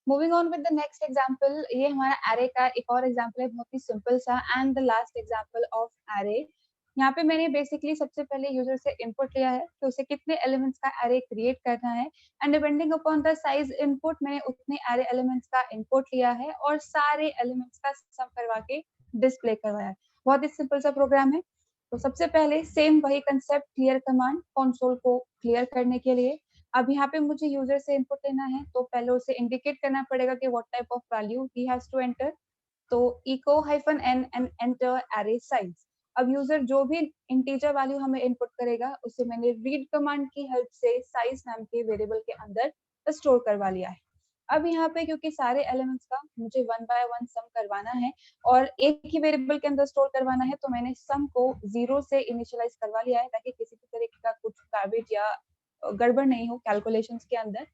Moving on with the next example, ये हमारा array का एक और एग्जांपल है, बहुत ही सिंपल सा and the last example of array. यहाँ पे मैंने बेसिकली सबसे पहले यूजर से इनपुट लिया है कि उसे कितने एलिमेंट्स का एरे क्रिएट करना है, and depending upon the size input मैंने उतने एरे एलिमेंट्स का इनपुट लिया है और सारे एलिमेंट्स का सम करवा के डिस्प्ले करवाया है। बहुत ही सिंपल सा प्रोग्राम है। तो सबसे पहले सेम वही कंसेप्ट, क्लियर कमांड कंसोल को क्लियर करने के लिए। अब यहाँ पे मुझे यूजर से इनपुट लेना है, तो पहले उसे इंडिकेट करना पड़ेगा कि what type of value he has to enter. तो echo -n and enter array size. अब यूजर जो भी इंटीजर वैल्यू हमें इनपुट करेगा उसे मैंने रीड कमांड की हेल्प से साइज नाम के वेरिएबल के अंदर स्टोर करवा लिया है। अब यहाँ पे क्योंकि सारे एलिमेंट्स का मुझे वन बाय वन सम करवाना है और एक ही वेरिएबल के अंदर स्टोर करवाना है, तो मैंने सम को 0 से इनिशियलाइज करवा लिया है ताकि किसी भी तरीके का कुछ गार्बेज या गड़बड़ नहीं हो कैलकुलेशंस के अंदर।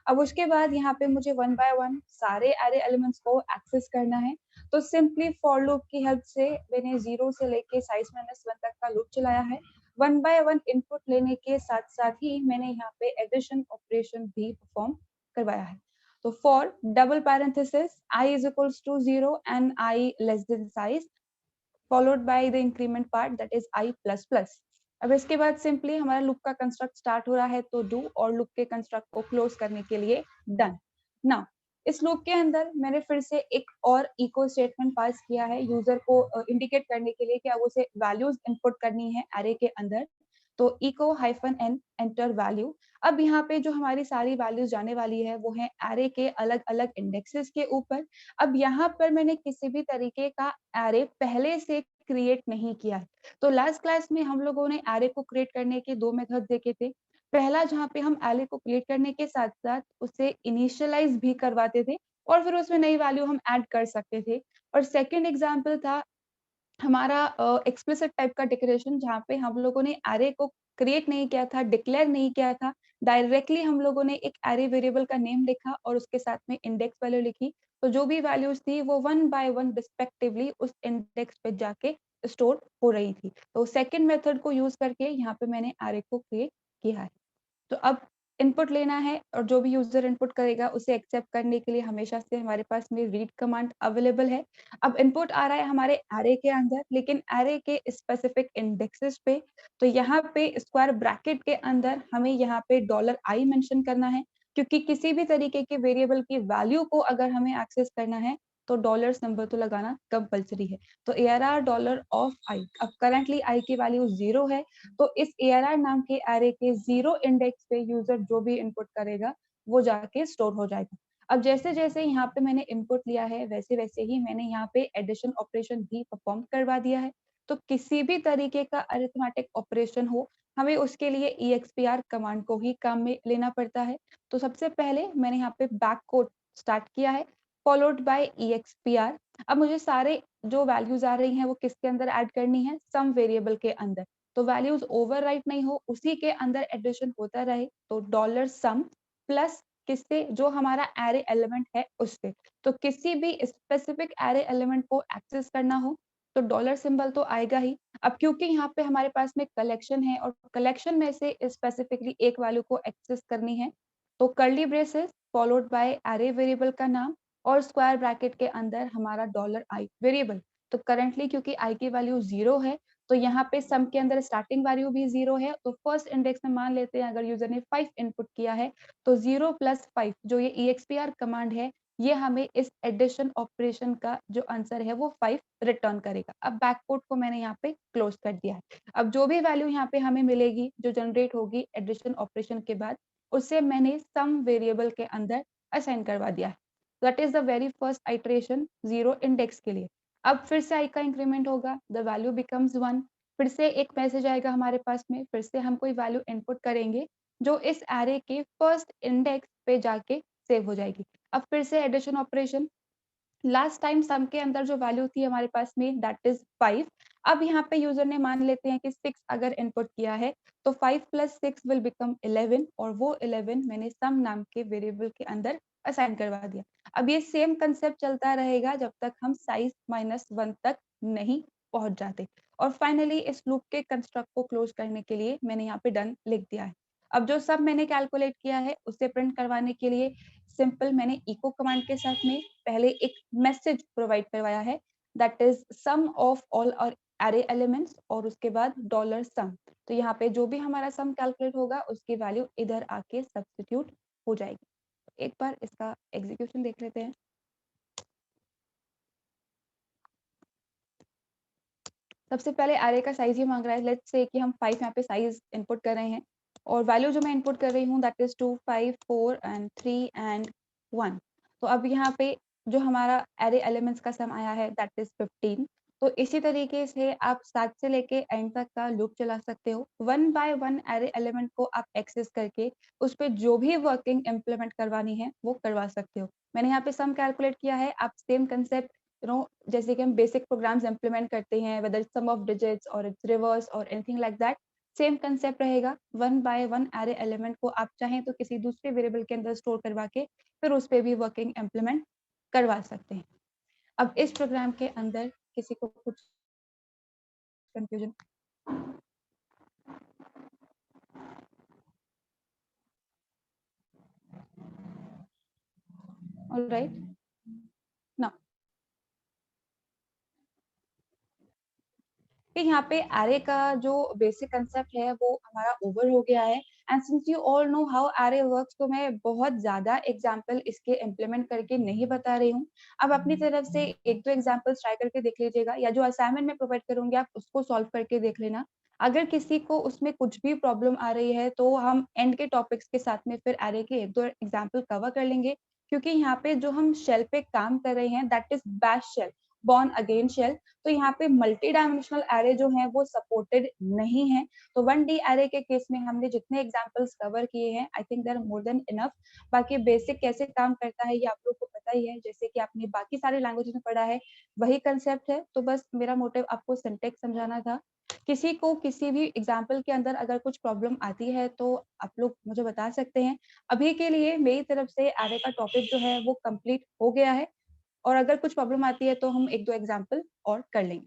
अब उसके बाद यहाँ पे मुझे वन बाय वन सारे एरे एलिमेंट्स को एक्सेस करना है। तो सिंपली फॉर लूप की हेल्प से मैंने 0 से लेके साइज -1 तक का लूप चलाया है। वन बाय वन इनपुट लेने के साथ साथ ही मैंने यहाँ पे एडिशन ऑपरेशन भी परफॉर्म करवाया है। तो for double parenthesis i is equals to 0 and i less than size followed by the increment part that is i plus plus। अब इसके बाद सिंपली हमारा लूप का कंस्ट्रक्ट स्टार्ट हो रहा है, तो डू और लूप के कंस्ट्रक्ट को क्लोज करने के लिए डन। नाउ इस लूप के अंदर मैंने फिर से एक और इको स्टेटमेंट पास किया है यूजर को इंडिकेट करने के लिए कि अब उसे वैल्यूज इनपुट करनी है एरे के अंदर। तो echo -n एंटर वैल्यू। अब यहाँ पे जो हमारी सारी वैल्यूज जाने वाली है वो है एरे के अलग अलग इंडेक्सेस के ऊपर। अब यहाँ पर मैंने किसी भी तरीके का एरे पहले से क्रिएट नहीं किया है। तो लास्ट क्लास में हम लोगों ने एरे को क्रिएट करने के दो मेथड देखे थे। पहला जहाँ पे हम एरे को क्रिएट करने के साथ साथ उसे इनिशियलाइज भी करवाते थे और फिर उसमें नई वैल्यू हम ऐड कर सकते थे। और सेकेंड एग्जाम्पल था हमारा एक्सप्लिसिट टाइप का डिक्लेरेशन, जहाँ पे हम लोगों ने एरे को क्रिएट नहीं किया था, डिक्लेयर नहीं किया था, डायरेक्टली हम लोगों ने एक एरे वेरिएबल का नेम लिखा और उसके साथ में इंडेक्स वैल्यू लिखी। तो जो भी वैल्यूज थी वो वन बाय वन रिस्पेक्टिवली उस इंडेक्स पे जाके स्टोर हो रही थी। तो सेकेंड मेथड को यूज करके यहाँ पे मैंने एरे को क्रिएट किया है। तो अब इनपुट लेना है और जो भी यूजर इनपुट करेगा उसे एक्सेप्ट करने के लिए हमेशा से हमारे पास में रीड कमांड अवेलेबल है। अब इनपुट आ रहा है हमारे एरे के अंदर, लेकिन एरे के स्पेसिफिक इंडेक्सेस पे। तो यहाँ पे स्क्वायर ब्रैकेट के अंदर हमें यहाँ पे $i मेंशन करना है, क्योंकि किसी भी तरीके के वेरिएबल की वैल्यू को अगर हमें एक्सेस करना है तो डॉलर सिंबल तो लगाना कंपलसरी है। तो ARR $of i। अब करंटली i की वैल्यू 0 है, तो इस ARR नाम के एरे के 0 इंडेक्स पे यूजर जो भी इनपुट करेगा वो जाके स्टोर हो जाएगा। अब जैसे जैसे यहाँ पे मैंने इनपुट लिया है वैसे वैसे ही मैंने यहाँ पे एडिशन ऑपरेशन भी परफॉर्म करवा दिया है। तो किसी भी तरीके का अरिथमेटिक ऑपरेशन हो, हमें उसके लिए EXPR कमांड को ही काम में लेना पड़ता है। तो सबसे पहले मैंने यहाँ पे बैक कोड स्टार्ट किया है फॉलोड बाय EXPR। अब मुझे सारे जो वैल्यूज आ रही हैं वो किसके अंदर ऐड करनी है, सम वेरिएबल के अंदर। तो वैल्यूज ओवरराइट नहीं हो, उसी के अंदर एडिशन होता रहे। तो $sum प्लस किससे, जो हमारा एरे एलिमेंट है उससे। तो किसी भी स्पेसिफिक एरे एलिमेंट को एक्सेस करना हो तो डॉलर सिंबल तो आएगा ही। अब क्योंकि यहाँ पे हमारे पास में कलेक्शन है और कलेक्शन में से स्पेसिफिकली एक वैल्यू को एक्सेस करनी है, तो curly braces followed by array variable का नाम और स्क्वायर ब्रैकेट के अंदर हमारा $i वेरिएबल। तो करंटली क्योंकि i की वैल्यू 0 है, तो यहाँ पे सम के अंदर स्टार्टिंग वैल्यू भी 0 है। तो फर्स्ट इंडेक्स में मान लेते हैं अगर यूजर ने 5 इनपुट किया है, तो 0 + 5 जो ये EXPR कमांड है, ये हमें इस एडिशन ऑपरेशन का जो आंसर है वो 5 रिटर्न करेगा। अब बैककोड को मैंने यहाँ पे क्लोज कर दिया है। अब जो भी वैल्यू यहाँ पे हमें मिलेगी, जो जनरेट होगी एडिशन ऑपरेशन के बाद, उसे मैंने सम वेरिएबल के अंदर असाइन करवा दिया है। That is the very first iteration 0 index के लिए। अब फिर से i का इंक्रीमेंट होगा, द वैल्यू बिकम्स 1। फिर से एक मैसेज आएगा हमारे पास में, फिर से हम कोई वैल्यू इनपुट करेंगे जो इस एरे के फर्स्ट इंडेक्स पे जाके सेव हो जाएगी। अब फिर से एडिशन ऑपरेशन, लास्ट टाइम सम के अंदर जो वैल्यू थी हमारे पास में दैट इज 5। अब यहाँ पे यूजर ने मान लेते हैं कि 6 अगर इनपुट किया है, तो 5 + 6 विल बिकम 11 और वो 11 मैंने सम नाम के वेरिएबल के अंदर असाइन करवा दिया। अब ये सेम कंसेप्ट चलता रहेगा जब तक हम साइज -1 तक नहीं पहुंच जाते। और फाइनली इस लूप के कंस्ट्रक्ट को क्लोज करने के लिए मैंने यहाँ पे डन लिख दिया है। अब जो सब मैंने कैलकुलेट किया है उसे प्रिंट करवाने के लिए सिंपल मैंने इको कमांड के साथ में पहले एक मैसेज प्रोवाइड करवाया है, that is sum of all और एरे एलिमेंट्स, और उसके बाद डॉलर सम। तो यहाँ पे जो भी हमारा सम कैलकुलेट होगा उसकी वैल्यू इधर आके सब्स्टिट्यूट हो जाएगी। एक बार इसका एग्जीक्यूशन देख लेते हैं। सबसे पहले एरे का साइज ही मांग रहा है। लेट्स से कि हम 5 यहाँ पे साइज इनपुट कर रहे हैं और वैल्यू जो मैं इनपुट कर रही हूँ दैट इज 2, 5, 4 एंड 3 एंड 1। तो अब यहाँ पे जो हमारा एरे एलिमेंट्स का सम आया है दैट इज 15। तो इसी तरीके से आप स्टार्ट से लेके एंड तक का लूप चला सकते हो। One by one array element को आप एक्सेस करके उस पर जो भी वर्किंग इम्प्लीमेंट करवानी है वो करवा सकते हो। मैंने यहाँ पे सम कैलकुलेट किया है, आप सेम कंसेप्ट जैसे कि हम बेसिक प्रोग्राम्स इम्प्लीमेंट करते हैं, वेदर सम ऑफ डिजिट्स और इट्स रिवर्स और anything like that, same concept रहेगा। One by one array element को आप चाहें तो किसी दूसरे वेरिएबल के अंदर स्टोर करवा के फिर उस पर भी वर्किंग इम्प्लीमेंट करवा सकते हैं। अब इस प्रोग्राम के अंदर किसी को कुछ कंफ्यूजन? ऑलराइट, नाउ कि यहाँ पे एरे का जो बेसिक कंसेप्ट है वो हमारा ओवर हो गया है। And since you all know how array works, तो मैं बहुत ज्यादा एग्जांपल इसके इम्प्लीमेंट करके नहीं बता रही हूँ। अब अपनी तरफ से एक दो एग्जांपल्स ट्राई करके देख लीजिएगा, या जो असाइनमेंट में प्रोवाइड करूंगी आप उसको सॉल्व करके देख लेना। अगर किसी को उसमें कुछ भी प्रॉब्लम आ रही है तो हम एंड के टॉपिक्स के साथ में फिर एरे के एक दो एग्जाम्पल कवर कर लेंगे, क्योंकि यहाँ पे जो हम शेल पे काम कर रहे हैं that is bash shell, born again shell. तो यहाँ पे मल्टी डायमेंशनल एरे जो है वो सपोर्टेड नहीं है। तो 1D एरे के केस में हमने जितने एग्जांपल्स कवर किए हैं I think they are more than enough. बाकी बेसिक कैसे काम करता है ये आप लोग को पता ही है, जैसे कि आपने बाकी सारे लैंग्वेजेस में पढ़ा है वही कंसेप्ट है। तो बस मेरा मोटिव आपको सिंटेक्स समझाना था। किसी को किसी भी एग्जाम्पल के अंदर अगर कुछ प्रॉब्लम आती है तो आप लोग मुझे बता सकते हैं। अभी के लिए मेरी तरफ से एरे का टॉपिक जो है वो कंप्लीट हो गया है, और अगर कुछ प्रॉब्लम आती है तो हम एक दो एग्जाम्पल और कर लेंगे,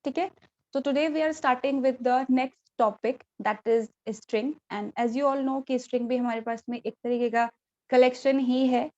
ठीक है। तो today we are starting with the next topic that is string. And as you all know कि स्ट्रिंग भी हमारे पास में एक तरीके का कलेक्शन ही है,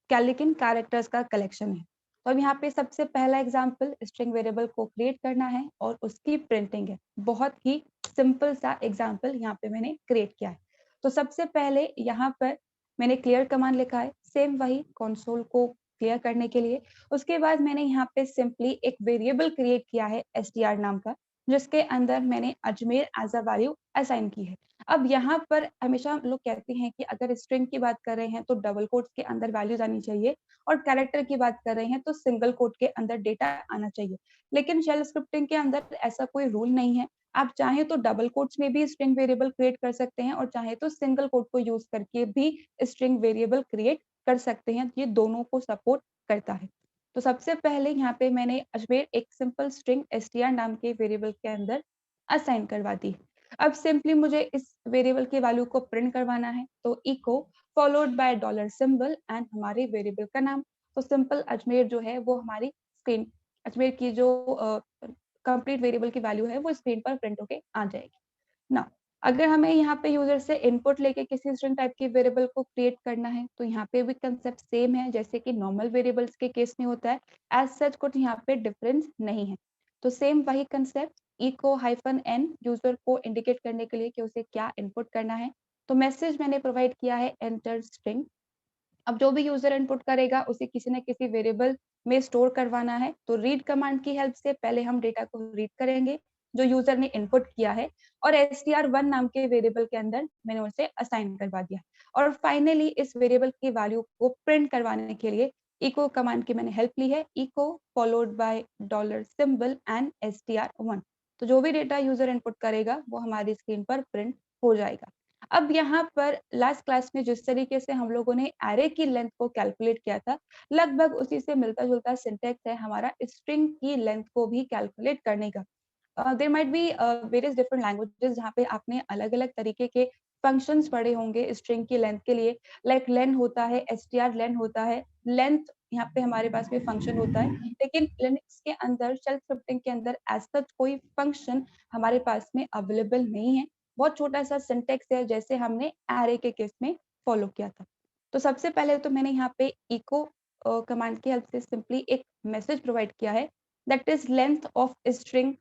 क्या लेकिन कैरेक्टर्स का कलेक्शन है। तो अब यहाँ पे सबसे पहला एग्जाम्पल स्ट्रिंग वेरिएबल को क्रिएट करना है और उसकी प्रिंटिंग है। बहुत ही सिंपल सा एग्जाम्पल यहाँ पे मैंने क्रिएट किया है। तो सबसे पहले यहाँ पर मैंने क्लियर कमांड लिखा है, सेम वही कंसोल को क्लियर करने के लिए। उसके बाद मैंने यहाँ पे सिंपली एक वेरिएबल क्रिएट किया है str नाम का, जिसके अंदर मैंने Ajmer as a value assign की है। अब यहाँ पर हमेशा लोग कहते हैं कि अगर स्ट्रिंग की बात कर रहे हैं तो डबल कोट्स के अंदर वैल्यूज आनी चाहिए, और कैरेक्टर की बात कर रहे हैं तो सिंगल कोट के अंदर डेटा आना चाहिए। लेकिन शेल स्क्रिप्टिंग के अंदर ऐसा कोई रूल नहीं है। आप चाहें तो डबल कोट्स में भी स्ट्रिंग वेरिएबल क्रिएट कर सकते हैं, और चाहे तो सिंगल कोट को यूज करके भी स्ट्रिंग वेरिएबल क्रिएट कर सकते हैं। ये दोनों को सपोर्ट करता है। तो सबसे पहले यहाँ पे मैंने अजमेर एक सिंपल स्ट्रिंग str नाम के वेरिएबल के अंदर असाइन करवा दी। अब सिंपली मुझे इस वेरिएबल की वैल्यू को प्रिंट करवाना है, तो echo followed by dollar symbol and हमारे वेरिएबल का नाम। तो सिंपल अजमेर जो है वो हमारी स्क्रीन, अजमेर की जो कंप्लीट वेरिएबल की वैल्यू है वो स्क्रीन पर प्रिंट होके आ जाएगी ना। अगर हमें यहाँ पे यूजर से इनपुट लेके किसी स्ट्रिंग टाइप की वेरिएबल को क्रिएट करना है तो यहाँ पे भी कंसेप्ट सेम है जैसे कि नॉर्मल वेरिएबल्स के केस में होता है। एज सच कुछ यहाँ पे डिफरेंस नहीं है। तो सेम वही concept, echo hyphen n user को इंडिकेट करने के लिए कि उसे क्या इनपुट करना है। तो मैसेज मैंने प्रोवाइड किया है एंटर स्ट्रिंग। अब जो भी यूजर इनपुट करेगा उसे किसी न किसी वेरिएबल में स्टोर करवाना है। तो रीड कमांड की हेल्प से पहले हम डेटा को रीड करेंगे जो यूजर ने इनपुट किया है, और str1 नाम के वेरिएबल के अंदर मैंने उसे असाइन करवा दिया। और फाइनली इस वेरिएबल की वैल्यू को प्रिंट करवाने के लिए इको कमांड की मैंने हेल्प ली है, echo followed by dollar symbol and str1। तो जो भी डेटा यूजर इनपुट करेगा वो हमारी स्क्रीन पर प्रिंट हो जाएगा। अब यहाँ पर लास्ट क्लास में जिस तरीके से हम लोगों ने एरे की लेंथ को कैलकुलेट किया था, लगभग उसी से मिलता जुलता सिंटेक्स है हमारा स्ट्रिंग की लेंथ को भी कैलकुलेट करने का। There might be various different languages जहाँ पे आपने अलग अलग तरीके के फंक्शंस पढ़े होंगे स्ट्रिंग की लेंथ के लिए। लाइक लेन होता है, str लेन होता है, लेंथ यहाँ पे हमारे पास में फंक्शन होता है। लेकिन लिनक्स के अंदर शेल स्क्रिप्टिंग के अंदर एज सच कोई फंक्शन हमारे पास में अवेलेबल नहीं है। बहुत छोटा सा सिंटेक्स है, जैसे हमने एरे के केस में फॉलो किया था। तो सबसे पहले तो मैंने यहाँ पे इको कमांड की हेल्प से सिंपली एक मैसेज प्रोवाइड किया है, that is length of string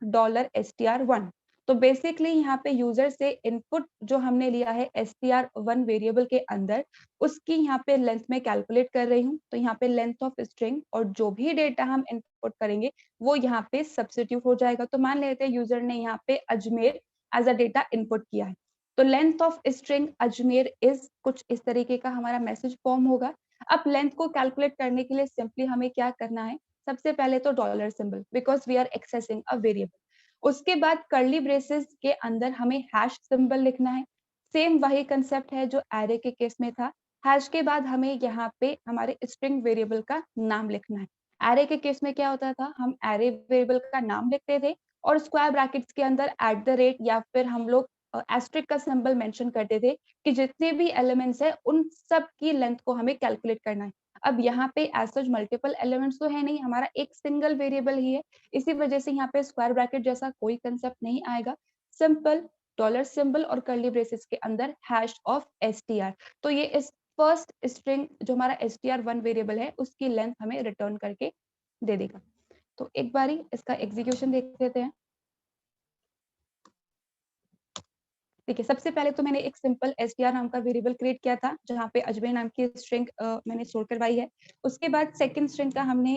$str1। तो बेसिकली यहाँ पे यूजर से इनपुट जो हमने लिया है str1 वेरिएबल के अंदर, उसकी यहाँ पे लेंथ में कैलकुलेट कर रही हूँ। तो यहाँ पे लेंथ ऑफ स्ट्रिंग और जो भी डेटा हम इनपुट करेंगे वो यहाँ पे सब्स्टिट्यूट हो जाएगा। तो मान लेते हैं यूजर ने यहाँ पे Ajmer as a data input किया है, तो length of string Ajmer is कुछ इस तरीके का हमारा मैसेज फॉर्म होगा। अब लेंथ को कैलकुलेट करने के लिए सिंपली हमें क्या करना है, सबसे पहले तो dollar symbol, because we are accessing a variable. उसके बाद कर्ली ब्रेसेस के अंदर हमें हैश सिंबल लिखना है। सेम वही कंसेप्ट है जो एरे के केस में था। हैश के बाद हमें यहाँ पे हमारे स्ट्रिंग वेरिएबल का नाम लिखना है। एरे के केस में क्या होता था, हम एरे वेरिएबल का नाम लिखते थे और स्क्वायर ब्रैकेट्स के अंदर एट द रेट या फिर हम लोग एस्ट्रिक का सिंबल मेंशन करते थे कि जितने भी एलिमेंट्स है उन सब की लेंथ को हमें कैलकुलेट करना है। अब यहाँ पे एज सच मल्टीपल एलिमेंट्स तो है नहीं, हमारा एक सिंगल वेरिएबल ही है, इसी वजह से यहाँ पे स्क्वायर ब्रैकेट जैसा कोई कंसेप्ट नहीं आएगा। सिंपल डॉलर सिंबल और कर्ली ब्रेसेस के अंदर हैश ऑफ str। तो ये इस फर्स्ट स्ट्रिंग जो हमारा str1 वेरिएबल है उसकी लेंथ हमें रिटर्न करके दे देगा। तो एक बारी इसका एग्जीक्यूशन देख लेते हैं। देखिए, सबसे पहले तो मैंने एक सिंपल str नाम का वेरिएबल क्रिएट किया था, जहाँ पे अजमेर नाम की स्ट्रिंग मैंने स्टोर करवाई है। उसके बाद सेकंड स्ट्रिंग का हमने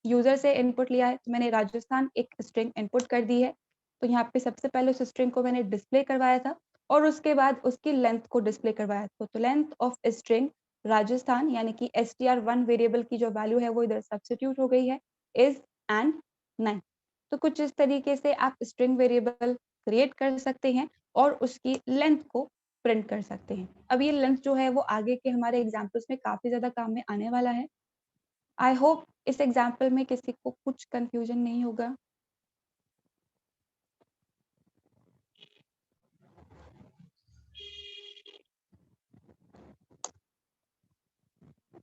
यूजर से इनपुट लिया है, तो मैंने राजस्थान एक स्ट्रिंग इनपुट कर दी है। तो यहाँ पे सबसे पहले उस स्ट्रिंग को मैंने डिस्प्ले करवाया था और उसके बाद उसकी लेंथ को डिस्प्ले करवाया था। तो लेंथ ऑफ स्ट्रिंग राजस्थान यानी कि str1 वेरिएबल की जो वैल्यू है वो इधर सब्स्टिट्यूट हो गई है, इज एंड 9। तो कुछ इस तरीके से आप स्ट्रिंग वेरिएबल क्रिएट कर सकते हैं और उसकी लेंथ को प्रिंट कर सकते हैं। अब ये लेंथ जो है वो आगे के हमारे एग्जाम्पल्स में काफी ज्यादा काम में आने वाला है। आई होप इस एग्जाम्पल में किसी को कुछ कंफ्यूजन नहीं होगा।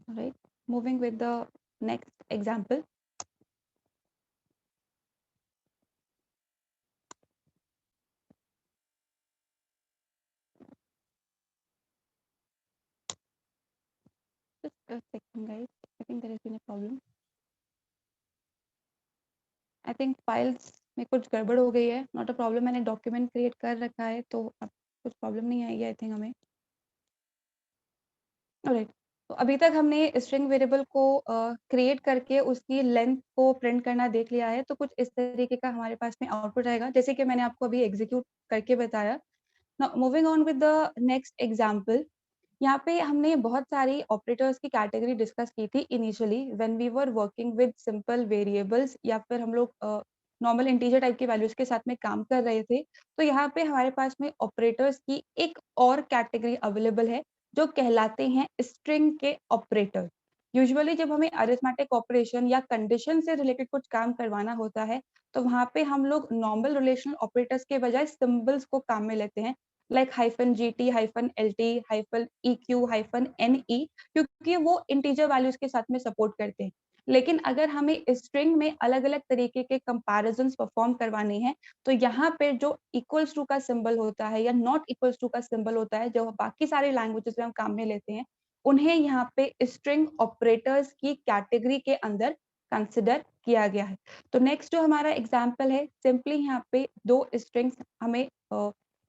Right, moving with the next example. Just a second guys, I think there has been a problem. I think files में कुछ गड़बड़ हो गई है। नॉट अ प्रॉब्लम, मैंने डॉक्यूमेंट क्रिएट कर रखा है तो अब कुछ प्रॉब्लम नहीं आएगी आई थिंक हमें। ऑलराइट, तो अभी तक हमने स्ट्रिंग वेरिएबल को क्रिएट करके उसकी लेंथ को प्रिंट करना देख लिया है। तो कुछ इस तरीके का हमारे पास में आउटपुट आएगा, जैसे कि मैंने आपको अभी एग्जीक्यूट करके बताया। Now moving on with the next example. यहाँ पे हमने बहुत सारी ऑपरेटर्स की कैटेगरी डिस्कस की थी initially when we were working with simple variables, या फिर हम लोग नॉर्मल इंटीजर टाइप की वैल्यूज के साथ में काम कर रहे थे। तो यहाँ पे हमारे पास में ऑपरेटर्स की एक और कैटेगरी अवेलेबल है जो कहलाते हैं स्ट्रिंग के ऑपरेटर। यूजुअली जब हमें अरिथमेटिक ऑपरेशन या कंडीशन से रिलेटेड कुछ काम करवाना होता है तो वहाँ पे हम लोग नॉर्मल रिलेशनल ऑपरेटर्स के बजाय सिंबल्स को काम में लेते हैं, like -gt, -lt, -eq, -ne, क्योंकि वो इंटीजर वैल्यूज के साथ में सपोर्ट करते हैं। लेकिन अगर हमें स्ट्रिंग में अलग अलग तरीके के कंपैरिजन परफॉर्म करवाने हैं तो यहाँ पे जो इक्वल्स टू का सिंबल होता है या नॉट इक्वल्स टू का सिंबल होता है, जो बाकी सारे लैंग्वेजेस में हम काम में लेते हैं, उन्हें यहाँ पे स्ट्रिंग ऑपरेटर्स की कैटेगरी के अंदर कंसिडर किया गया है। तो नेक्स्ट जो हमारा एग्जाम्पल है, सिंपली यहाँ पे दो स्ट्रिंग्स हमें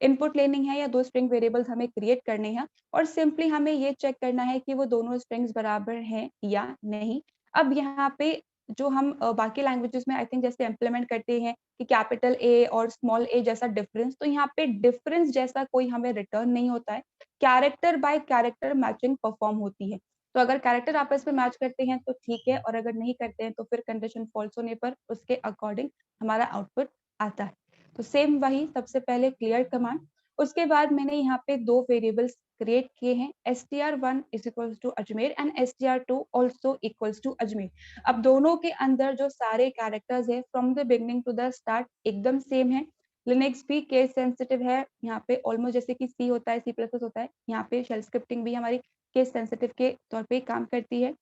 इनपुट लेनी है या दो स्ट्रिंग वेरिएबल्स हमें क्रिएट करने हैं और सिंपली हमें ये चेक करना है कि वो दोनों स्ट्रिंग्स बराबर हैं या नहीं। अब यहाँ पे जो हम बाकी लैंग्वेजेस में आई थिंक जैसे इम्प्लीमेंट करते हैं कि कैपिटल ए और स्मॉल ए जैसा डिफरेंस, तो यहाँ पे डिफरेंस जैसा कोई हमें रिटर्न नहीं होता है। Character bye character matching perform होती है। तो अगर कैरेक्टर आपस में मैच करते हैं तो ठीक है, और अगर नहीं करते हैं तो फिर कंडीशन फॉल्स होने पर उसके अकॉर्डिंग हमारा आउटपुट आता है। तो सेम वही, सबसे पहले क्लियर कमांड, उसके बाद मैंने यहाँ पे दो वेरिएबल्स क्रिएट किए हैं, str1 is equals to Ajmer and str2 also equals to Ajmer. अब दोनों के अंदर जो सारे कैरेक्टर्स है from the beginning to the start एकदम सेम है। लिनक्स भी केस सेंसिटिव है, यहाँ पे ऑलमोस्ट जैसे कि सी होता है, सी प्लस प्लस होता है, यहाँ पे शेल स्क्रिप्टिंग भी हमारी केस सेंसिटिव के तौर पे काम करती है।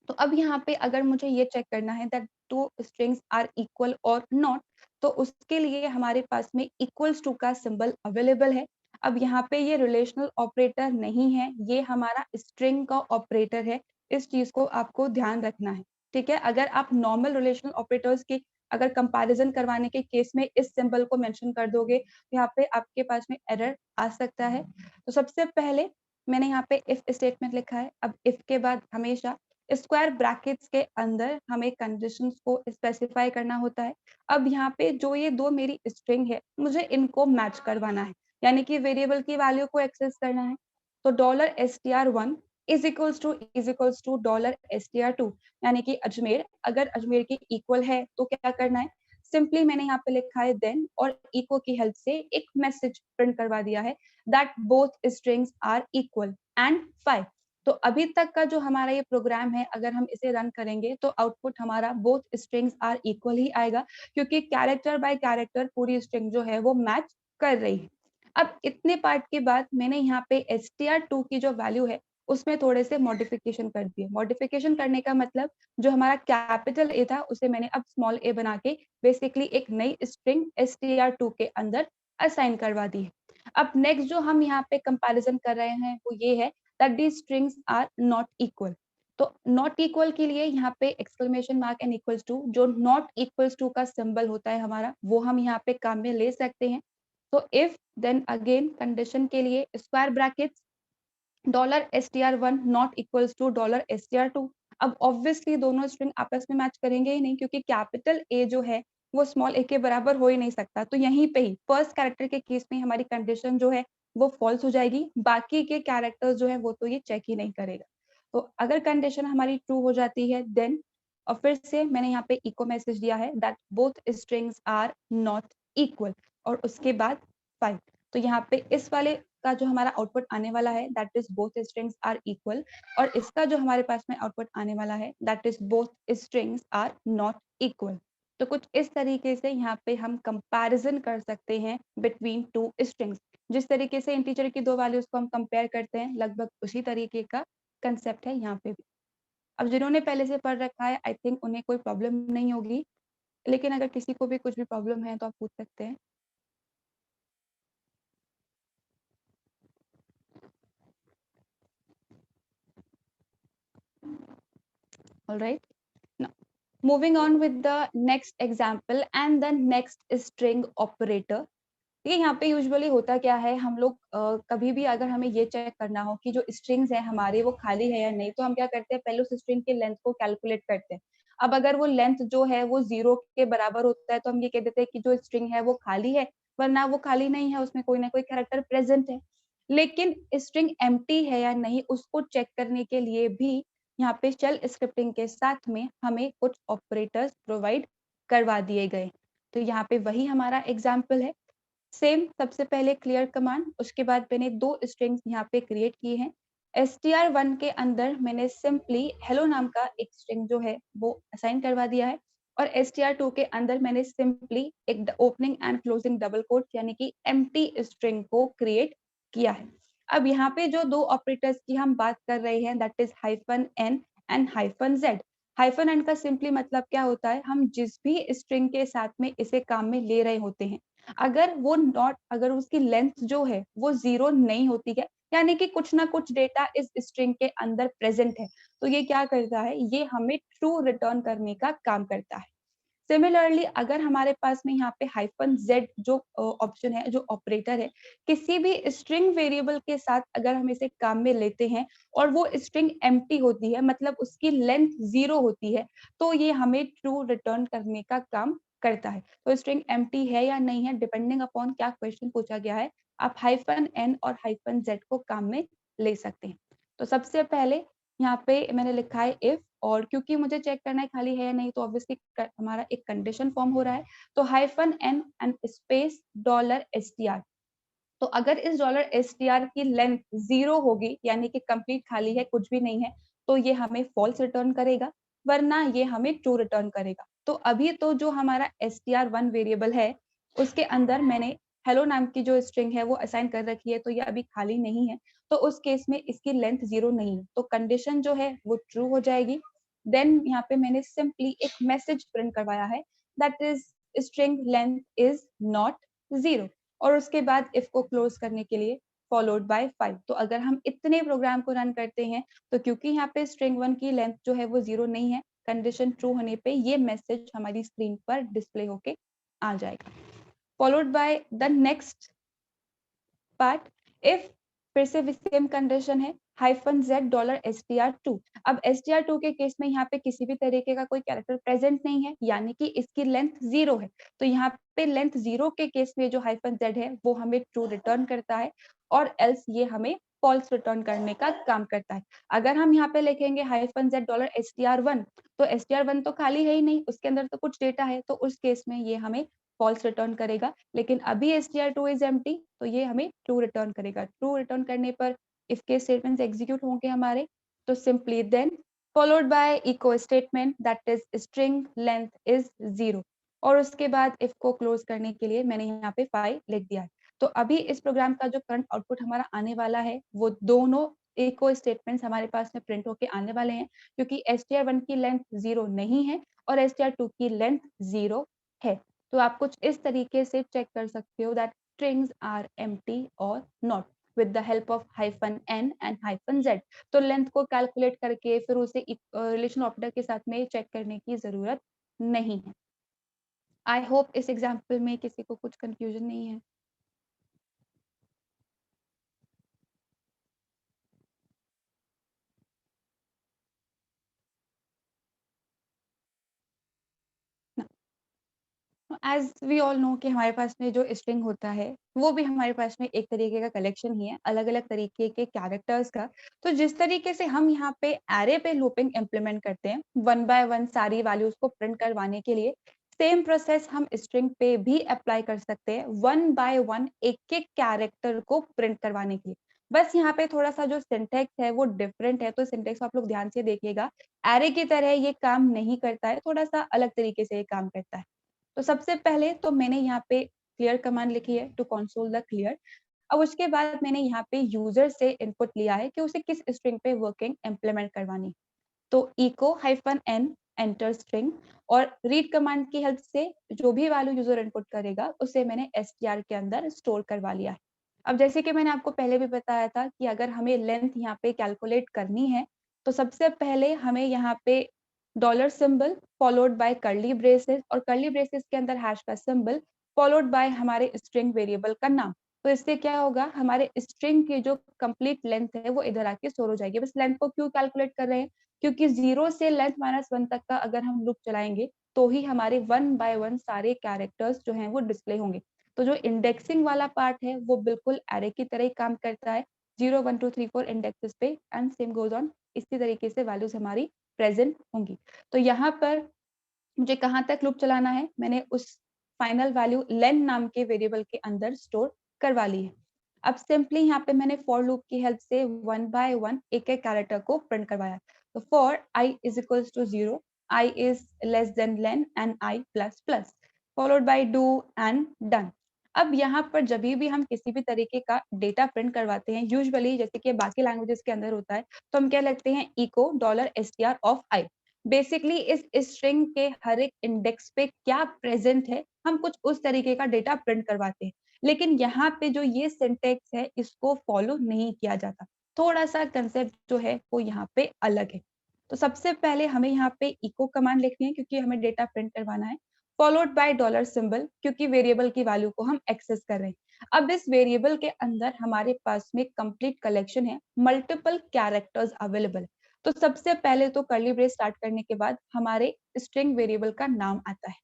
तो अब यहाँ पे अगर मुझे ये चेक करना है that two strings are equal और नॉट, तो उसके लिए हमारे पास में इक्वल्स टू का सिंबल अवेलेबल है। अब यहाँ पे ये रिलेशनल ऑपरेटर नहीं है, ये हमारा स्ट्रिंग का ऑपरेटर है। इस चीज को आपको ध्यान रखना है, ठीक है। अगर आप नॉर्मल रिलेशनल ऑपरेटर्स की अगर कंपैरिजन करवाने के केस में इस सिंबल को मेंशन कर दोगे, तो यहाँ पे आपके पास में एरर आ सकता है। तो सबसे पहले मैंने यहाँ पे इफ स्टेटमेंट लिखा है। अब इफ के बाद हमेशा स्क्वायर ब्रैकेट्स के अंदर हमें कंडीशंस को स्पेसिफाई करना होता है। अब यहाँ पे जो ये दो मेरी स्ट्रिंग है, मुझे इनको मैच करवाना है, यानी कि वेरिएबल की वैल्यू को एक्सेस करना है। तो $str1 is equals to $str2, यानी कि अजमेर अगर अजमेर की इक्वल है तो क्या करना है, सिंपली मैंने यहाँ पे लिखा है देन और इको की हेल्प से एक मैसेज प्रिंट करवा दिया है that both strings are equal and 5। तो अभी तक का जो हमारा ये प्रोग्राम है, अगर हम इसे रन करेंगे तो आउटपुट हमारा बोथ स्ट्रिंग्स आर इक्वल ही आएगा, क्योंकि कैरेक्टर बाय कैरेक्टर पूरी स्ट्रिंग जो है वो मैच कर रही है। अब इतने पार्ट के बाद मैंने यहाँ पे str2 की जो वैल्यू है उसमें थोड़े से मॉडिफिकेशन कर दिए। मॉडिफिकेशन करने का मतलब जो हमारा कैपिटल ए था उसे मैंने अब स्मॉल ए बना के बेसिकली एक नई स्ट्रिंग str2 के अंदर असाइन करवा दी है। अब नेक्स्ट जो हम यहाँ पे कंपैरिजन कर रहे हैं वो ये है that these strings are not equal। तो not equal के लिए यहाँ पे exclamation mark and equals to, जो not equals to का सिंबल होता है हमारा, वो हम यहाँ पे काम में ले सकते हैं। तो if then again कंडीशन के लिए square brackets $str1 not equals to $str2। अब ऑब्वियसली दोनों स्ट्रिंग आपस में मैच करेंगे ही नहीं, क्योंकि कैपिटल ए जो है वो स्मॉल ए के बराबर हो ही नहीं सकता। तो यहीं पे ही फर्स्ट कैरेक्टर के केस में हमारी कंडीशन जो है वो फॉल्स हो जाएगी, बाकी के कैरेक्टर्स जो है वो तो ये चेक ही नहीं करेगा। तो अगर कंडीशन हमारी ट्रू हो जाती है देन, और फिर से मैंने यहाँ पे इको मैसेज दिया है that both strings are not equal, और उसके बाद 5। तो यहाँ पे इस वाले का जो हमारा आउटपुट आने वाला है that is both strings are equal, और इसका जो हमारे पास में आउटपुट आने वाला है that is both strings are not equal. तो कुछ इस तरीके से यहाँ पे हम कंपैरिजन कर सकते हैं बिटवीन टू स्ट्रिंग्स। जिस तरीके से इंटीजर की दो वैल्यूज को हम कंपेयर करते हैं, लगभग उसी तरीके का कंसेप्ट है यहाँ पे भी। अब जिन्होंने पहले से पढ़ रखा है आई थिंक उन्हें कोई प्रॉब्लम नहीं होगी, लेकिन अगर किसी को भी कुछ भी प्रॉब्लम है तो आप पूछ सकते हैं। All right. Now, moving on with the next example and the next string operator। ये यहाँ पे यूजुअली होता क्या है, हम लोग कभी भी अगर हमें ये चेक करना हो कि जो स्ट्रिंग्स है हमारे वो खाली है या नहीं, तो हम क्या करते हैं, पहले उस स्ट्रिंग के लेंथ को कैलकुलेट करते हैं। अब अगर वो लेंथ जो है वो 0 के बराबर होता है तो हम ये कह देते हैं कि जो स्ट्रिंग है वो खाली है, वरना वो खाली नहीं है, उसमें कोई ना कोई कैरेक्टर प्रेजेंट है। लेकिन स्ट्रिंग एम्प्टी है या नहीं उसको चेक करने के लिए भी यहाँ पे शेल स्क्रिप्टिंग के साथ में हमें कुछ ऑपरेटर्स प्रोवाइड करवा दिए गए। तो यहाँ पे वही हमारा एग्जाम्पल है। सेम सबसे पहले क्लियर कमांड, उसके बाद मैंने दो स्ट्रिंग्स यहाँ पे क्रिएट किए हैं। str1 के अंदर मैंने सिंपली हेलो नाम का एक स्ट्रिंग जो है वो असाइन करवा दिया है, और str2 के अंदर मैंने सिंपली एक opening and closing double quote यानी कि एम्प्टी स्ट्रिंग को क्रिएट किया है। अब यहाँ पे जो दो ऑपरेटर्स की हम बात कर रहे हैं that is -n and -z। -n का सिंपली मतलब क्या होता है, हम जिस भी स्ट्रिंग के साथ में इसे काम में ले रहे होते हैं, अगर उसकी लेंथ जो है वो 0 नहीं होती है, यानी कि कुछ ना कुछ डेटा इस स्ट्रिंग के अंदर प्रेजेंट है, तो ये क्या करता है, ये हमें ट्रू रिटर्न करने का काम करता है। सिमिलरली अगर हमारे पास में यहाँ पे -z जो ऑप्शन है, जो ऑपरेटर है, किसी भी स्ट्रिंग वेरिएबल के साथ अगर हम इसे काम में लेते हैं और वो स्ट्रिंग एम्प्टी होती है, मतलब उसकी लेंथ 0 होती है, तो ये हमें ट्रू रिटर्न करने का काम करता है। तो स्ट्रिंग एम्प्टी है या नहीं है डिपेंडिंग अपॉन क्या क्वेश्चन पूछा गया है, आप -n और -z को काम में ले सकते हैं। तो सबसे पहले यहाँ पे मैंने लिखा है इफ, और क्योंकि मुझे चेक करना है खाली है या नहीं, तो ऑब्वियसली हमारा एक कंडीशन फॉर्म हो रहा है, तो -n एंड स्पेस $str। तो अगर इस $str की लेंथ 0 होगी, यानी कि कंप्लीट खाली है, कुछ भी नहीं है, तो ये हमें फॉल्स रिटर्न करेगा, वरना ये हमें ट्रू रिटर्न करेगा। तो अभी तो जो हमारा str1 वेरिएबल है उसके अंदर मैंने हेलो नाम की जो स्ट्रिंग है वो असाइन कर रखी है, तो ये अभी खाली नहीं है, तो उस केस में इसकी लेंथ 0 नहीं है, तो कंडीशन जो है वो ट्रू हो जाएगी। देन यहाँ पे मैंने सिंपली एक मैसेज प्रिंट करवाया है, that is string length is not 0, और उसके बाद इफ को क्लोज करने के लिए फॉलोड बाय 5। तो अगर हम इतने प्रोग्राम को रन करते हैं, तो क्योंकि यहाँ पे स्ट्रिंग 1 की लेंथ जो है वो 0 नहीं है, कंडीशन ट्रू होने पे ये मैसेज हमारी स्क्रीन पर डिस्प्ले होके आ जाएगा। Followed by the next part, if फिर से सेम कंडीशन है -z$str2। अब str2 के केस में यहाँ पे किसी भी तरीके का कोई कैरेक्टर प्रेजेंट नहीं है, यानी कि इसकी लेंथ 0 है। तो यहाँ पे लेंथ 0 के केस में जो -z है वो हमें ट्रू रिटर्न करता है, और एल्स ये हमें फॉल्स रिटर्न करने का काम करता है। अगर हम यहाँ पे लिखेंगे -z$str1, तो str1 तो खाली है ही नहीं, उसके अंदर तो कुछ डेटा है, तो उस केस में ये हमें फॉल्स रिटर्न करेगा। लेकिन अभी str2 इज एम्प्टी, तो ये हमें ट्रू रिटर्न करेगा। ट्रू रिटर्न करने पर इफ के स्टेटमेंट्स एग्जीक्यूट होंगे हमारे, तो simply then followed by echo statement that is string length is 0, और उसके बाद इफ को क्लोज करने के लिए मैंने यहाँ पे 5 लिख दिया है। तो अभी इस प्रोग्राम का जो करंट आउटपुट हमारा आने वाला है, वो दोनों इको स्टेटमेंट्स हमारे पास में प्रिंट होके आने वाले हैं, क्योंकि str1 की लेंथ 0 नहीं है और str2 की लेंथ 0 है। तो आप कुछ इस तरीके से चेक कर सकते हो that strings are empty or not with the help of -n and -z। तो लेंथ को कैलकुलेट करके फिर उसे रिलेशन ऑपरेटर के साथ में चेक करने की जरूरत नहीं है। आई होप इस एग्जाम्पल में किसी को कुछ कंफ्यूजन नहीं है। एज वी ऑल नो कि हमारे पास में जो स्ट्रिंग होता है वो भी हमारे पास में एक तरीके का कलेक्शन ही है, अलग अलग तरीके के कैरेक्टर्स का। तो जिस तरीके से हम यहाँ पे एरे पे लूपिंग इम्प्लीमेंट करते हैं 1 बाय 1 सारी वैल्यूज को प्रिंट करवाने के लिए, सेम प्रोसेस हम स्ट्रिंग पे भी अप्लाई कर सकते हैं 1 बाय 1 एक एक कैरेक्टर को प्रिंट करवाने के लिए। बस यहाँ पे थोड़ा सा जो सिंटेक्स है वो डिफरेंट है, तो सिंटेक्स आप लोग ध्यान से देखिएगा। एरे की तरह ये काम नहीं करता है, थोड़ा सा अलग तरीके से ये काम करता है। तो सबसे पहले तो मैंने यहाँ पे क्लियर कमांड लिखी है टू कंसोल द क्लियर। अब उसके बाद मैंने यहाँ पे यूजर से इनपुट लिया है कि उसे किस स्ट्रिंग पे वर्किंग इम्प्लीमेंट करवानी। तो echo -n एंटर स्ट्रिंग, और रीड कमांड की हेल्प से जो भी वैल्यू यूजर इनपुट करेगा उसे मैंने str के अंदर स्टोर करवा लिया है। अब जैसे कि मैंने आपको पहले भी बताया था कि अगर हमें लेंथ यहाँ पे कैलकुलेट करनी है, तो सबसे पहले हमें यहाँ पे dollar symbol followed by curly braces, और कर्ली ब्रेसेस के अंदर हैश का सिंबल फॉलोड बाय हमारे स्ट्रिंग वेरिएबल का नाम। तो इससे क्या होगा, हमारे स्ट्रिंग की जो कंप्लीट लेंथ है वो इधर आके स्टोर हो जाएगी। बस लेंथ को क्यों कैलकुलेट कर रहे हैं, क्योंकि 0 से लेंथ -1 तक का अगर हम लूप चलाएंगे तो ही हमारे 1 बाय 1 सारे कैरेक्टर्स जो हैं वो डिस्प्ले होंगे। तो जो इंडेक्सिंग वाला पार्ट है वो बिल्कुल एरे की तरह ही काम करता है, 0 1 2 3 4 इंडेक्सेस पे, एंड सेम गोज ऑन। इसी तरीके से वैल्यूज हमारी प्रेजेंट होंगी। तो यहाँ पर मुझे कहाँ तक लूप चलाना है, मैंने उस फाइनल वैल्यू लेन नाम के वेरिएबल के अंदर स्टोर करवा ली है। अब सिंपली यहाँ पे मैंने फॉर लूप की हेल्प से 1 बाय 1 एक एक कैरेक्टर को प्रिंट करवाया। तो for i is equals to 0, i is less than len and i plus plus, followed by do and done. अब यहाँ पर जब भी हम किसी भी तरीके का डेटा प्रिंट करवाते हैं, यूजुअली जैसे कि बाकी लैंग्वेजेस के अंदर होता है, तो हम क्या लिखते हैं echo $str of i। Basically इस स्ट्रिंग के हर एक इंडेक्स पे क्या प्रेजेंट है, हम कुछ उस तरीके का डेटा प्रिंट करवाते हैं। लेकिन यहाँ पे जो ये सिंटेक्स है इसको फॉलो नहीं किया जाता, थोड़ा सा कंसेप्ट जो है वो यहाँ पे अलग है। तो सबसे पहले हमें यहाँ पे इको कमांड लिखनी है क्योंकि हमें डेटा प्रिंट करवाना है, फॉलोड बाय डॉलर सिंबल क्योंकि वेरिएबल की वैल्यू को हम एक्सेस कर रहे हैं। अब इस वेरिएबल के अंदर हमारे पास में कंप्लीट कलेक्शन है, मल्टीपल कैरेक्टर्स अवेलेबल। तो सबसे पहले तो कर्ली ब्रेस स्टार्ट करने के बाद हमारे स्ट्रिंग वेरिएबल का नाम आता है,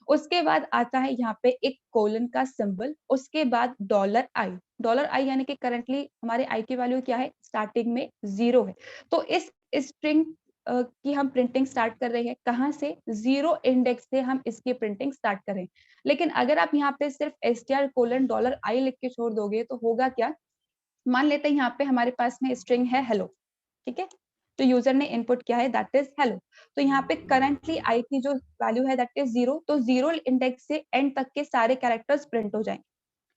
उसके बाद आता है यहाँ पे एक कोलन का सिंबल, उसके बाद $i यानी कि करंटली हमारे i की वैल्यू क्या है, स्टार्टिंग में 0 है। तो इस स्ट्रिंग की हम प्रिंटिंग स्टार्ट कर रहे हैं कहाँ से, 0 इंडेक्स से हम इसकी प्रिंटिंग स्टार्ट कर रहे हैं। लेकिन अगर आप यहाँ पे सिर्फ str:$i लिख के छोड़ दोगे तो होगा क्या, मान लेते हैं यहाँ पे हमारे पास में स्ट्रिंग है हेलो, ठीक है, तो यूजर ने इनपुट किया है दैट इज हेलो। तो यहाँ पे करंटली आई की जो वैल्यू है दैट इज 0, तो 0 इंडेक्स से एंड तक के सारे कैरेक्टर्स प्रिंट हो जाएंगे।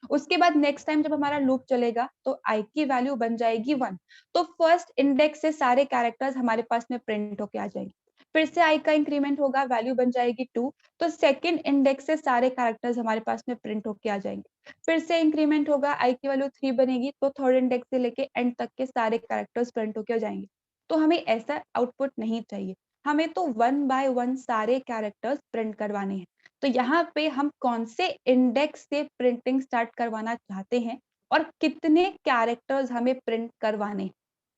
उसके बाद नेक्स्ट टाइम जब हमारा लूप चलेगा तो आई की वैल्यू बन जाएगी 1, तो फर्स्ट इंडेक्स से सारे कैरेक्टर्स हमारे पास में प्रिंट होके आ जाएंगे। फिर से i का इंक्रीमेंट होगा, वैल्यू बन जाएगी 2, तो सेकंड इंडेक्स से सारे कैरेक्टर्स हमारे पास में प्रिंट होके आ जाएंगे। फिर से इंक्रीमेंट होगा, i की वैल्यू 3 बनेगी, तो थर्ड इंडेक्स से लेके एंड तक के सारे कैरेक्टर्स प्रिंट होके आ जाएंगे। तो हमें ऐसा आउटपुट नहीं चाहिए, हमें तो 1 बाय 1 सारे कैरेक्टर्स प्रिंट करवाने हैं। तो यहाँ पे हम कौन से इंडेक्स से प्रिंटिंग स्टार्ट करवाना चाहते हैं और कितने कैरेक्टर्स हमें प्रिंट करवाने हैं,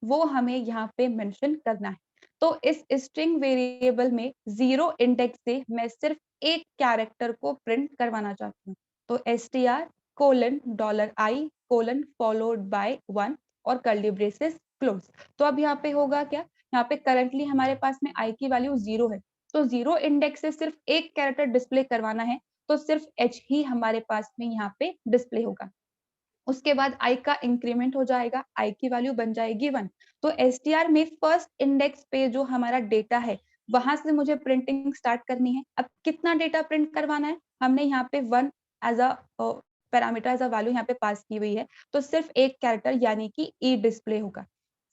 वो हमें यहाँ पे मेंशन करना है। तो इस स्ट्रिंग वेरिएबल में 0 इंडेक्स से मैं सिर्फ एक कैरेक्टर को प्रिंट करवाना चाहती हूँ। तो str:$i: फॉलोड बाय 1 और कर्ली ब्रेसेस क्लोज। तो अब यहाँ पे होगा क्या, यहाँ पे करंटली हमारे पास में i की वैल्यू 0 है, तो 0 इंडेक्स से सिर्फ एक कैरेक्टर डिस्प्ले करवाना है, तो सिर्फ h ही हमारे पास में यहाँ पे डिस्प्ले होगा। उसके बाद i का इंक्रीमेंट हो जाएगा, i की वैल्यू बन जाएगी 1। तो str में फर्स्ट इंडेक्स पे जो हमारा डेटा है वहां से मुझे प्रिंटिंग स्टार्ट करनी है। अब कितना डेटा प्रिंट करवाना है, हमने यहाँ पे 1 as a parameter as a value यहाँ पे पास की हुई है, तो सिर्फ एक कैरेक्टर यानी कि e डिस्प्ले होगा।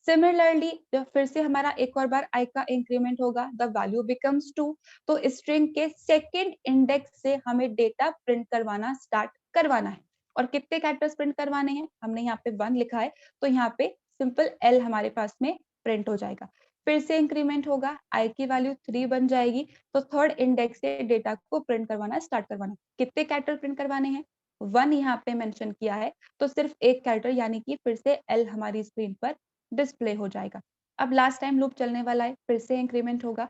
सिमिलरली जब फिर से हमारा एक और बार i का इंक्रीमेंट होगा, द वैल्यू बिकम्स 2, तो स्ट्रिंग के सेकेंड इंडेक्स से हमें डेटा प्रिंट करवाना स्टार्ट करवाना है। और कितने कैरेक्टर्स प्रिंट करवाने हैं, हमने यहाँ पे 1 लिखा है, तो यहाँ पे सिंपल L हमारे पास में प्रिंट हो जाएगा। फिर से इंक्रीमेंट होगा, i की वैल्यू 3 बन जाएगी, तो थर्ड इंडेक्स से डेटा को प्रिंट करवाना स्टार्ट करवाना। कितने कैरेक्टर प्रिंट करवाने हैं, 1 यहाँ पे मेंशन किया है, तो सिर्फ एक कैरेक्टर यानी कि फिर से L हमारी स्क्रीन पर डिस्प्ले हो जाएगा। अब लास्ट टाइम लूप चलने वाला है, फिर से इंक्रीमेंट होगा,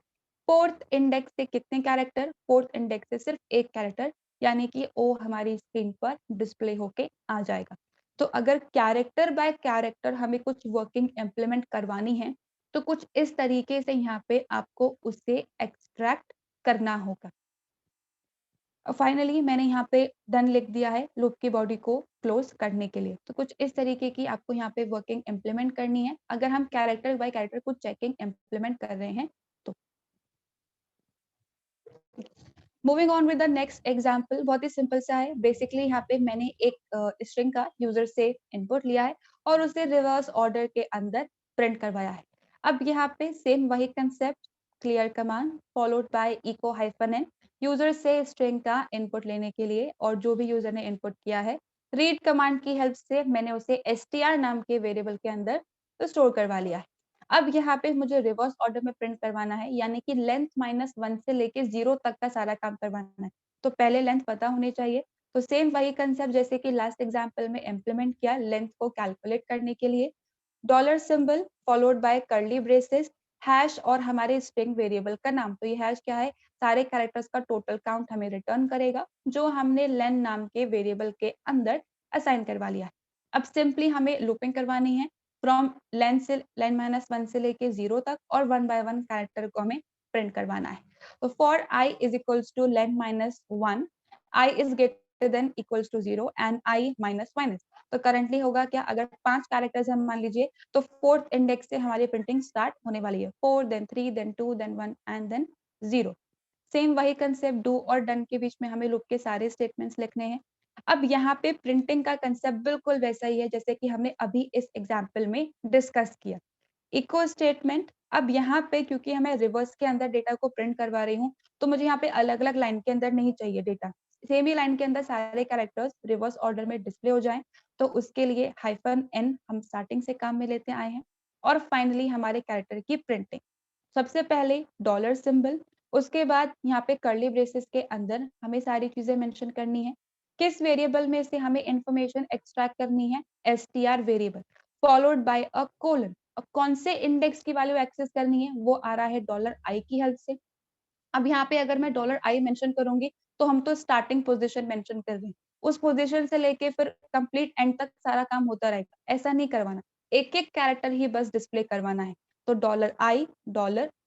फोर्थ इंडेक्स से कितने कैरेक्टर, फोर्थ इंडेक्स से सिर्फ एक कैरेक्टर यानी कि ओ हमारी स्क्रीन पर डिस्प्ले होके आ जाएगा। तो अगर कैरेक्टर बाय कैरेक्टर हमें कुछ वर्किंग इम्प्लीमेंट करवानी है, तो कुछ इस तरीके से यहाँ पे आपको उसे एक्सट्रैक्ट करना होगा। फाइनली मैंने यहाँ पे डन लिख दिया है लूप की बॉडी को क्लोज करने के लिए। तो कुछ इस तरीके की आपको यहाँ पे वर्किंग इम्प्लीमेंट करनी है अगर हम कैरेक्टर बाय कैरेक्टर कुछ चेकिंग इम्प्लीमेंट कर रहे हैं तो। Moving on with the next example, बहुत ही सिंपल सा है। बेसिकली यहाँ पे मैंने एक स्ट्रिंग का यूजर से इनपुट लिया है और उसे रिवर्स ऑर्डर के अंदर प्रिंट करवाया है। अब यहाँ पे सेम वही concept, clear command followed by echo -n, user से स्ट्रिंग का इनपुट लेने के लिए और जो भी यूजर ने इनपुट किया है, रीड कमांड की हेल्प से मैंने उसे str नाम के वेरिएबल के अंदर स्टोर करवा लिया है। अब यहाँ पे मुझे रिवर्स ऑर्डर में प्रिंट करवाना है, यानी कि लेंथ -1 से लेके 0 तक का सारा काम करवाना है। तो पहले लेंथ पता होनी चाहिए। तो सेम वही कंसेप्ट जैसे कि लास्ट एग्जांपल में इम्प्लीमेंट किया, लेंथ को कैलकुलेट करने के लिए dollar symbol followed by curly braces, hash और हमारे स्ट्रिंग वेरिएबल का नाम। तो ये हैश क्या है, सारे कैरेक्टर्स का टोटल काउंट हमें रिटर्न करेगा जो हमने लेन नाम के वेरिएबल के अंदर असाइन करवा लिया है। अब सिंपली हमें लूपिंग करवानी है फ्रॉम लेन -1 से लेके 0 तक और 1 बाय 1 कैरेक्टर को हमें प्रिंट करवाना है। तो for i is equals to len -1, i is greater than equals to 0 and i minus. तो करंटली होगा क्या, अगर 5 कैरेक्टर्स हम मान लीजिए तो फोर्थ इंडेक्स से हमारी प्रिंटिंग स्टार्ट होने वाली है। 4 then 3 then 2 then 1 and then 0। Same वही कंसेप्ट, डू और डन के बीच में हमें लूप के सारे स्टेटमेंट्स लिखने हैं। अब यहाँ पे प्रिंटिंग का कंसेप्ट बिल्कुल वैसा ही है जैसे कि हमने अभी इस एग्जाम्पल में डिस्कस किया। इको स्टेटमेंट, अब यहाँ पे क्योंकि हमें रिवर्स के अंदर डेटा को प्रिंट करवा रही हूँ, तो मुझे यहाँ पे अलग अलग लाइन के अंदर नहीं चाहिए डेटा, सेम ही लाइन के अंदर सारे कैरेक्टर्स रिवर्स ऑर्डर में डिस्प्ले हो जाएं। तो उसके लिए -n हम स्टार्टिंग से काम में लेते आए हैं। और फाइनली हमारे कैरेक्टर की प्रिंटिंग, सबसे पहले डॉलर सिंबल, उसके बाद यहाँ पे कर्ली ब्रेसेस के अंदर हमें सारी चीजें मेंशन करनी है। किस वेरिएबल में से हमें इंफॉर्मेशन एक्सट्रैक्ट करनी है, str variable followed by a colon. अब कौन से इंडेक्स की वैल्यू एक्सेस करनी है, वो आ रहा है $i की हेल्प से। अब यहाँ पे अगर मैं $i मेंशन करूंगी तो हम तो स्टार्टिंग पोजीशन मेंशन कर रहे हैं, उस पोजीशन से लेके फिर कंप्लीट एंड तक सारा काम होता रहेगा, ऐसा नहीं करवाना, एक एक कैरेक्टर ही बस डिस्प्ले करवाना है। तो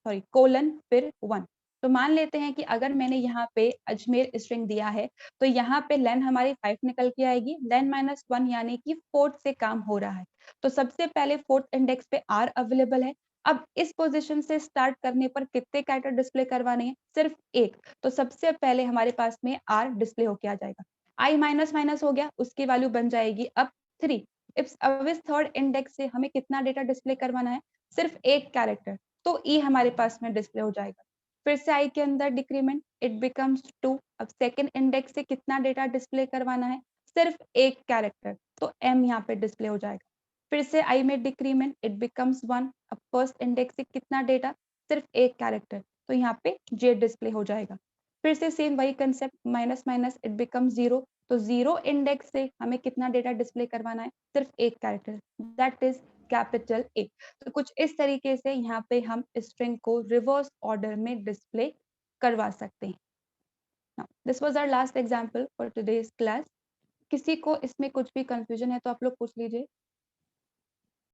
$i कोलन फिर 1। तो मान लेते हैं कि अगर मैंने यहाँ पे अजमेर स्ट्रिंग दिया है तो यहाँ पे लेन हमारी 5 निकल के आएगी, लेन -1 यानी कि फोर्थ से काम हो रहा है। तो सबसे पहले फोर्थ इंडेक्स पे r अवेलेबल है। अब इस पोजीशन से स्टार्ट करने पर कितने कैरेक्टर डिस्प्ले करवाने हैं, सिर्फ एक। तो सबसे पहले हमारे पास में r डिस्प्ले होके आ जाएगा, i माइनस हो गया, उसकी वैल्यू बन जाएगी अब 3। अब इस थर्ड इंडेक्स से हमें कितना डेटा डिस्प्ले करवाना है, सिर्फ एक कैरेक्टर, तो e हमारे पास में डिस्प्ले हो जाएगा। फिर से आई के अंदर डिक्रीमेंट, इट बिकम्स 2। अब सेकंड इंडेक्स से कितना डेटा डिस्प्ले करवाना है? सिर्फ एक कैरेक्टर, तो m यहाँ पे डिस्प्ले हो जाएगा। फिर से आई में डिक्रीमेंट, इट बिकम्स 1। अब फर्स्ट इंडेक्स से कितना डेटा? सिर्फ एक कैरेक्टर, तो यहाँ पे j डिस्प्ले हो जाएगा। फिर से सेम वही concept, minus minus it become 0, तो 0 इंडेक्स से हमें कितना डेटा डिस्प्ले करवाना है? सिर्फ एक character, that is capital A। तो कुछ इस तरीके से यहाँ पे हम स्ट्रिंग को रिवर्स ऑर्डर में डिस्प्ले करवा सकते हैं। This was our last example for today's class. किसी को इसमें कुछ भी कंफ्यूजन है तो आप लोग पूछ लीजिए।